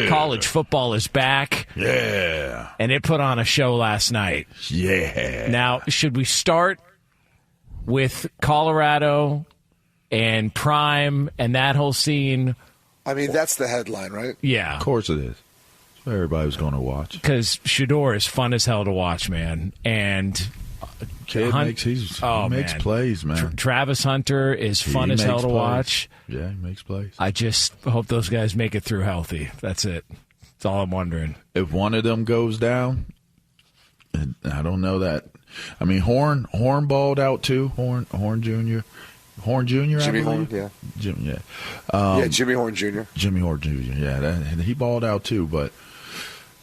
College football is back. Yeah. And it put on a show last night. Yeah. Now, should we start with Colorado and Prime and that whole scene? I mean, that's the headline, right? Yeah. Of course it is. That's what everybody's going to watch. Because Shedeur is fun as hell to watch, man. And Kid makes plays, man. Travis Hunter is fun as hell to watch. Yeah, he makes plays. I just hope those guys make it through healthy. That's it. That's all I'm wondering. If one of them goes down, and I don't know that. I mean, Horn balled out too. Horn Jr. Horn Jr. Jimmy Horn, yeah. Jimmy Horn Jr. Jimmy Horn Jr. Yeah, he balled out too. But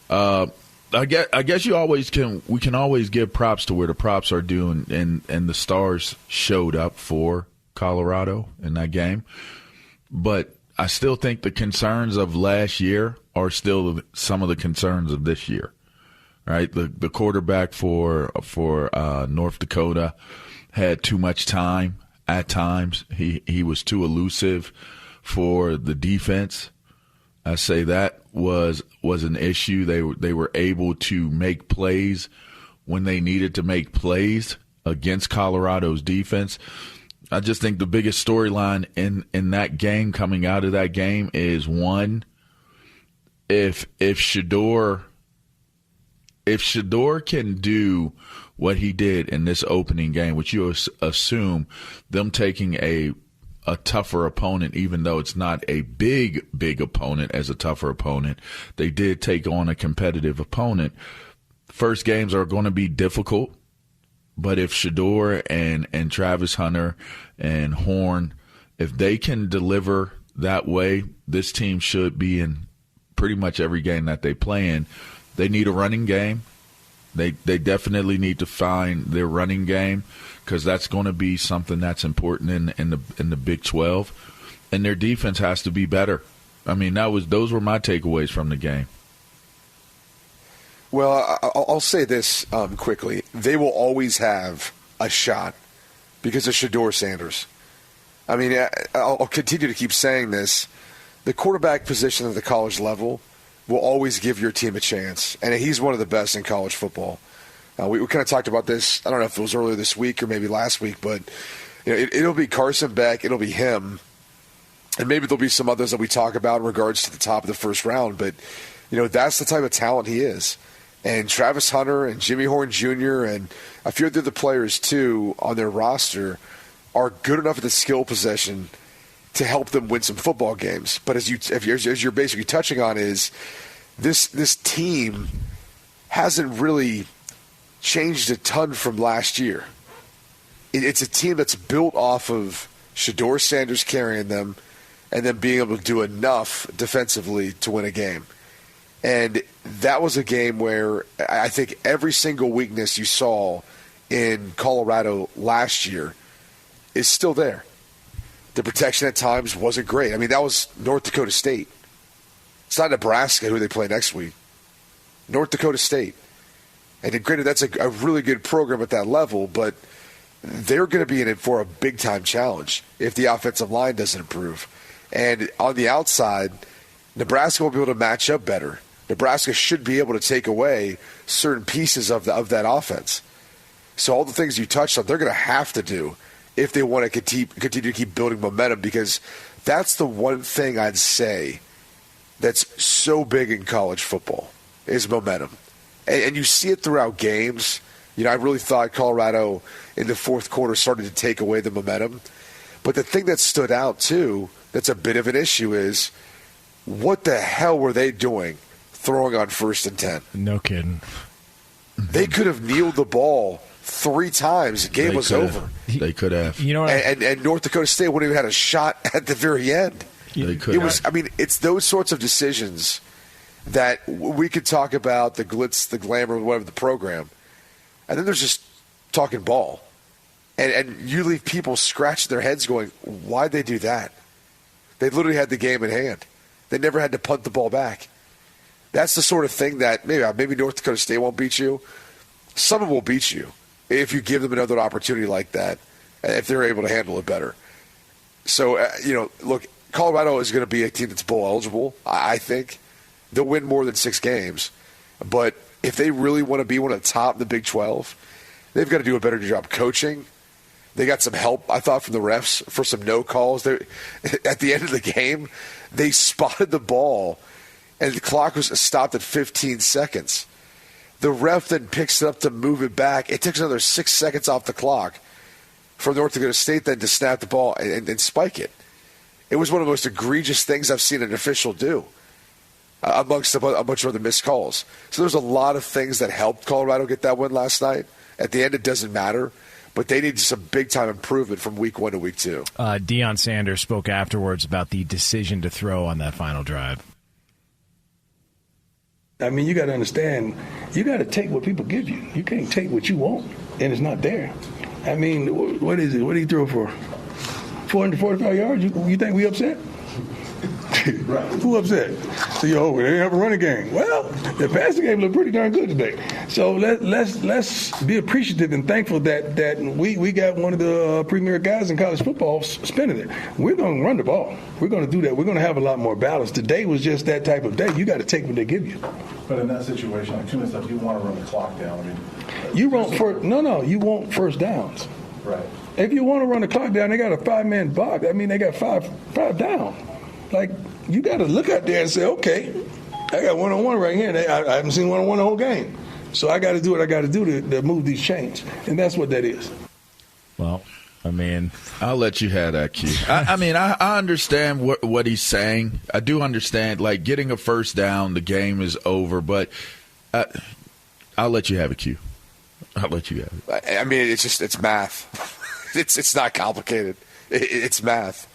I guess we can always give props to where the props are due, and the stars showed up for Colorado in that game. But I still think the concerns of last year are still some of the concerns of this year. Right, the quarterback for North Dakota had too much time at times. He was too elusive for the defense. I say that was an issue. They were able to make plays when they needed to make plays against Colorado's defense. I just think the biggest storyline in that game, coming out of that game, is one, if Shedeur can do what he did in this opening game, which you assume them taking a tougher opponent, even though it's not a big opponent as a tougher opponent, they did take on a competitive opponent. First games are going to be difficult, but if Shedeur and Travis Hunter and Horn, if they can deliver that way, this team should be in pretty much every game that they play in. They need a running game. They definitely need to find their running game, because that's going to be something that's important in the Big 12. And their defense has to be better. I mean, those were my takeaways from the game. Well, I'll say this quickly. They will always have a shot because of Shedeur Sanders. I mean, I'll continue to keep saying this. The quarterback position at the college level will always give your team a chance, and he's one of the best in college football. We kind of talked about this, I don't know if it was earlier this week or maybe last week, but it'll be Carson Beck, it'll be him, and maybe there'll be some others that we talk about in regards to the top of the first round, but that's the type of talent he is. And Travis Hunter and Jimmy Horn Jr. and a few other players, too, on their roster are good enough at the skill position to help them win some football games. But as you're basically touching on is this team hasn't really changed a ton from last year. It's a team that's built off of Shedeur Sanders carrying them and then being able to do enough defensively to win a game. And that was a game where I think every single weakness you saw in Colorado last year is still there. The protection at times wasn't great. I mean, that was North Dakota State. It's not Nebraska who they play next week. North Dakota State. And granted, that's a really good program at that level, but they're going to be in it for a big-time challenge if the offensive line doesn't improve. And on the outside, Nebraska will be able to match up better. Nebraska should be able to take away certain pieces of that offense. So all the things you touched on, they're going to have to do if they want to continue to keep building momentum, because that's the one thing I'd say that's so big in college football is momentum. And you see it throughout games. I really thought Colorado in the fourth quarter started to take away the momentum. But the thing that stood out, too, that's a bit of an issue is what the hell were they doing throwing on 1st and 10? No kidding. They could have kneeled the ball 3 times. The game was over. They could have. And North Dakota State wouldn't have had a shot at the very end. They could have. I mean, it's those sorts of decisions that we could talk about, the glitz, the glamour, whatever the program. And then there's just talking ball. And you leave people scratching their heads going, why'd they do that? They literally had the game in hand. They never had to punt the ball back. That's the sort of thing that maybe North Dakota State won't beat you. Someone will beat you if you give them another opportunity like that, if they're able to handle it better. So, look, Colorado is going to be a team that's bowl eligible, I think. they'll win more than 6 games. But if they really want to be one of the top in the Big 12, they've got to do a better job coaching. They got some help, I thought, from the refs for some no calls. At the end of the game, they spotted the ball, and the clock was stopped at 15 seconds. The ref then picks it up to move it back. It takes another 6 seconds off the clock for North Dakota State then to snap the ball and spike it. It was one of the most egregious things I've seen an official do amongst a bunch of other missed calls. So there's a lot of things that helped Colorado get that win last night. At the end, it doesn't matter. But they need some big-time improvement from week 1 to week 2. Deion Sanders spoke afterwards about the decision to throw on that final drive. I mean, you got to understand, you got to take what people give you. You can't take what you want, and it's not there. I mean, what is it? What did he throw for? 445 yards? You think we upset? Right. Who upset? So, they didn't have a running game. Well, the passing game looked pretty darn good today. So let's be appreciative and thankful that we got one of the premier guys in college football spinning it. We're going to run the ball. We're going to do that. We're going to have a lot more balance. Today was just that type of day. You got to take what they give you. But in that situation, like 2 minutes left, you want to run the clock down. I mean, you want first downs. Right. If you want to run the clock down, they got a 5-man box. I mean, they got five down. Like, you got to look out there and say, okay, I got one-on-one right here. I haven't seen one-on-one the whole game. So I got to do what I got to do to move these chains. And that's what that is. Well, I mean, I'll let you have that, Q. I understand what he's saying. I do understand, like, getting a first down, the game is over. But I'll let you have it, Q. I'll let you have it. I mean, it's math. It's not complicated. It's math.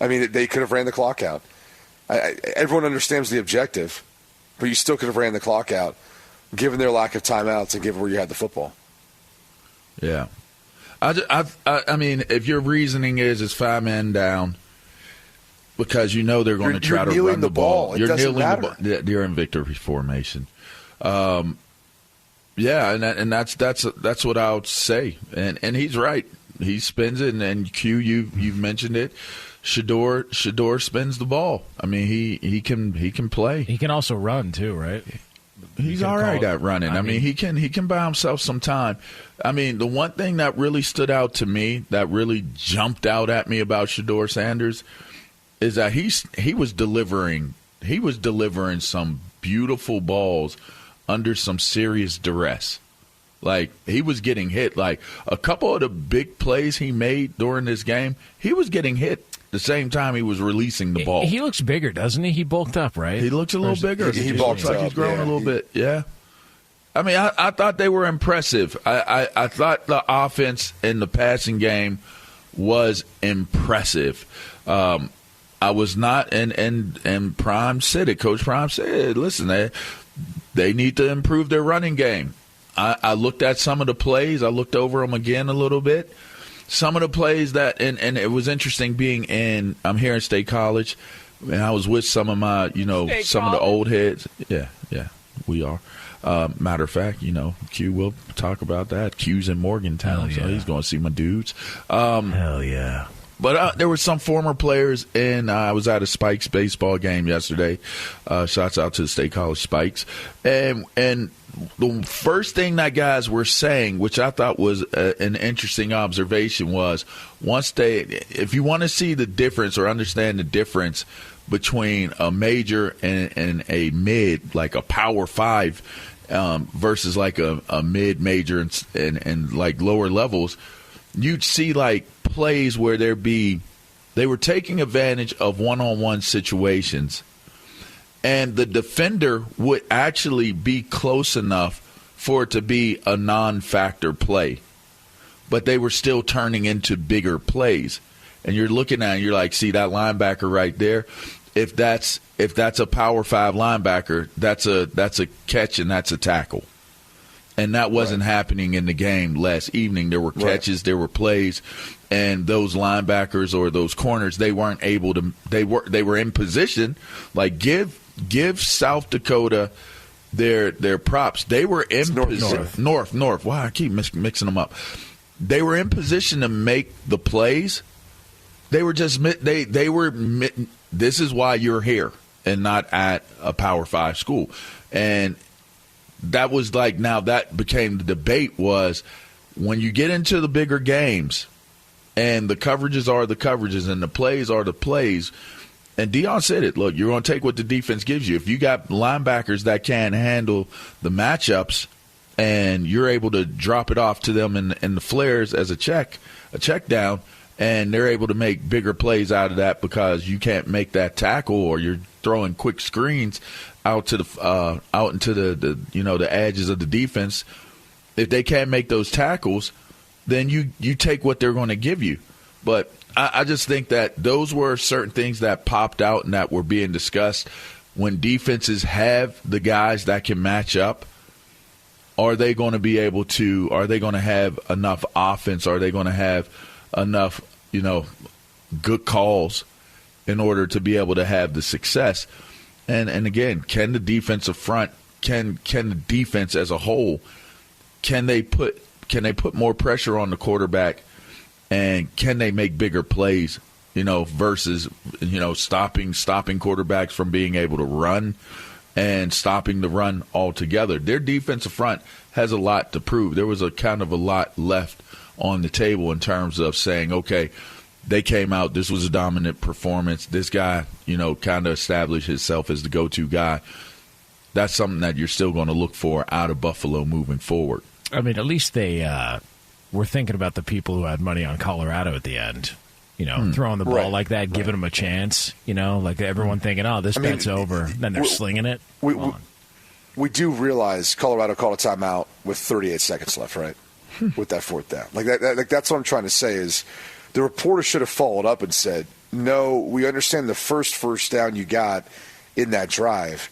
I mean, they could have ran the clock out. Everyone understands the objective, but you still could have ran the clock out, given their lack of timeouts and given where you had the football. Yeah. I mean, if your reasoning is it's 5 men down because you know they're going to try to run the ball. You're kneeling the ball. You're in victory formation. Yeah, and that's what I would say. And he's right. He spins it, and Q, you've mentioned it. Shedeur spins the ball. I mean, he can play. He can also run too, right? He's all right at running. I mean, he can buy himself some time. I mean, the one thing that really stood out to me, that really jumped out at me about Shedeur Sanders, is that he was delivering some beautiful balls under some serious duress. Like, he was getting hit. Like, a couple of the big plays he made during this game, he was getting hit the same time he was releasing the ball. He looks bigger, doesn't he? He bulked up, right? He looks a little bigger. He bulks like up. He's growing a little bit. Yeah. I mean, I thought they were impressive. I thought the offense in the passing game was impressive. I was not, and Prime said it. Coach Prime said, listen, they need to improve their running game. I looked at some of the plays. I looked over them again a little bit. Some of the plays that, and it was interesting being I'm here in State College, and I was with some of my, some of the old heads. Yeah, we are. Matter of fact, Q will talk about that. Q's in Morgantown, so he's going to see my dudes. Hell yeah. But there were some former players, and I was at a Spikes baseball game yesterday. Shouts out to the State College Spikes. And the first thing that guys were saying, which I thought was an interesting observation, was if you want to see the difference or understand the difference between a major and a mid, like a Power 5, versus like a mid-major and like lower levels, you'd see like plays where they were taking advantage of one-on-one situations, and the defender would actually be close enough for it to be a non-factor play, but they were still turning into bigger plays. And you're looking at it, and you're like, see that linebacker right there? If that's a Power 5 linebacker, that's a catch and that's a tackle. And that wasn't happening in the game last evening. There were catches, there were plays, and those linebackers or those corners, they weren't able to. They were in position. Like give South Dakota their props. They were in position. North. Wow, I keep mixing them up. They were in position to make the plays. They were just they were. This is why you're here. and not at a Power 5 school. And that was like, now that became the debate, was when you get into the bigger games and the coverages are the coverages and the plays are the plays. And Deion said it, look, you're going to take what the defense gives you. If you got linebackers that can handle the matchups and you're able to drop it off to them in the flares as a check down, and they're able to make bigger plays out of that because you can't make that tackle, or you're throwing quick screens out to the out into the edges of the defense. If they can't make those tackles, then you take what they're going to give you. But I just think that those were certain things that popped out and that were being discussed. When defenses have the guys that can match up, are they going to be able to? Are they going to have enough offense? Are they going to have enough, good calls in order to be able to have the success? And again, can the defensive front, can the defense as a whole, can they put more pressure on the quarterback, and can they make bigger plays, versus stopping quarterbacks from being able to run and stopping the run altogether? Their defensive front has a lot to prove. There was a lot left on the table in terms of saying, okay, they came out, this was a dominant performance. This guy, kind of established himself as the go-to guy. That's something that you're still going to look for out of Buffalo moving forward. I mean, at least they were thinking about the people who had money on Colorado at the end. Throwing the ball like that, giving them a chance. Like everyone thinking, oh, this bet's over. Then they're slinging it. We do realize Colorado called a timeout with 38 seconds left, right? With that fourth down. That's what I'm trying to say is the reporter should have followed up and said, no, we understand the first down you got in that drive,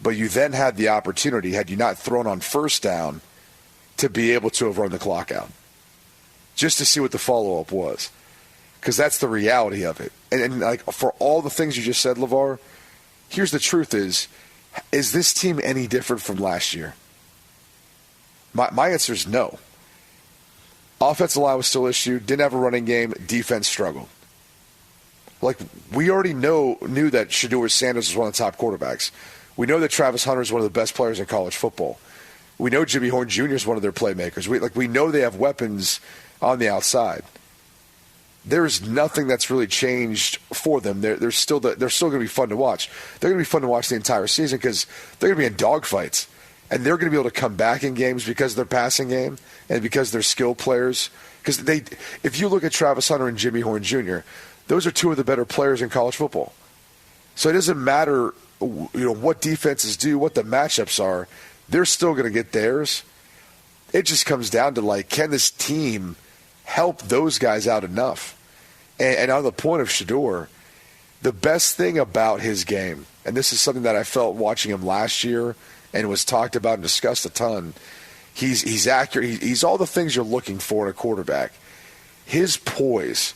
but you then had the opportunity, had you not thrown on first down, to be able to have run the clock out, just to see what the follow-up was. Because that's the reality of it. And for all the things you just said, LaVar, here's the truth is this team any different from last year? My answer is no. Offensive line was still issued, didn't have a running game, defense struggled. We already knew that Shedeur Sanders was one of the top quarterbacks. We know that Travis Hunter is one of the best players in college football. We know Jimmy Horn Jr. is one of their playmakers. We know they have weapons on the outside. There's nothing that's really changed for them. They're still going to be fun to watch. They're going to be fun to watch the entire season because they're going to be in dogfights. And they're going to be able to come back in games because of their passing game and because they're skilled players. Because if you look at Travis Hunter and Jimmy Horn Jr., those are two of the better players in college football. So it doesn't matter what defenses do, what the matchups are. They're still going to get theirs. It just comes down to, can this team help those guys out enough? And on the point of Shedeur, the best thing about his game, and this is something that I felt watching him last year and was talked about and discussed a ton, he's accurate. He's all the things you're looking for in a quarterback. His poise,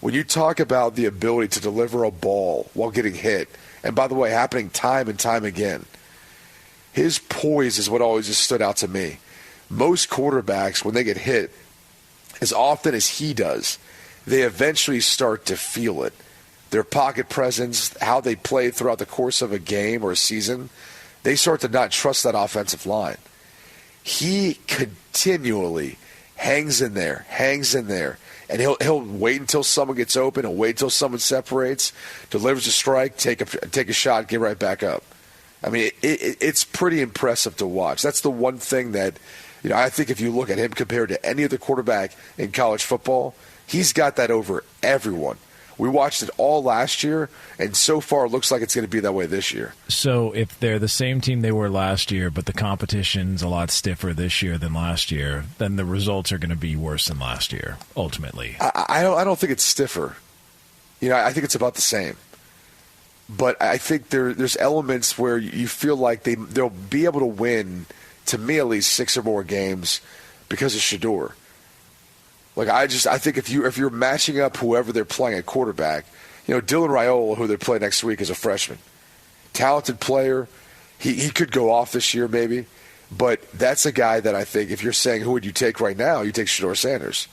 when you talk about the ability to deliver a ball while getting hit, and by the way, happening time and time again, his poise is what always just stood out to me. Most quarterbacks, when they get hit, as often as he does, they eventually start to feel it. Their pocket presence, how they play throughout the course of a game or a season, they start to not trust that offensive line. He continually hangs in there, and he'll wait until someone gets open, he'll wait until someone separates, delivers a strike, take a shot, get right back up. I mean, it's pretty impressive to watch. That's the one thing that, I think if you look at him compared to any other quarterback in college football, he's got that over everyone. We watched it all last year, and so far it looks like it's going to be that way this year. So if they're the same team they were last year, but the competition's a lot stiffer this year than last year, then the results are going to be worse than last year, ultimately. I don't think it's stiffer. I think it's about the same. But I think there's elements where you feel like they'll be able to win, to me at least, 6 or more games because of Shedeur. I think if you're matching up whoever they're playing at quarterback, Dylan Raiola, who they play next week, is a freshman, talented player. He could go off this year maybe, but that's a guy that I think if you're saying who would you take right now, you take Shedeur Sanders.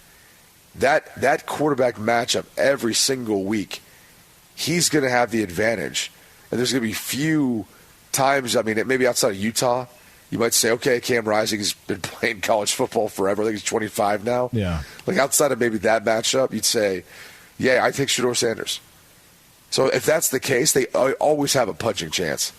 That quarterback matchup every single week, he's going to have the advantage And there's going to be few times, I mean, maybe outside of Utah, you might say, okay, Cam Rising's been playing college football forever. I think he's 25 now. Yeah. Like outside of maybe that matchup, you'd say, yeah, I take Shedeur Sanders. So if that's the case, they always have a punching chance.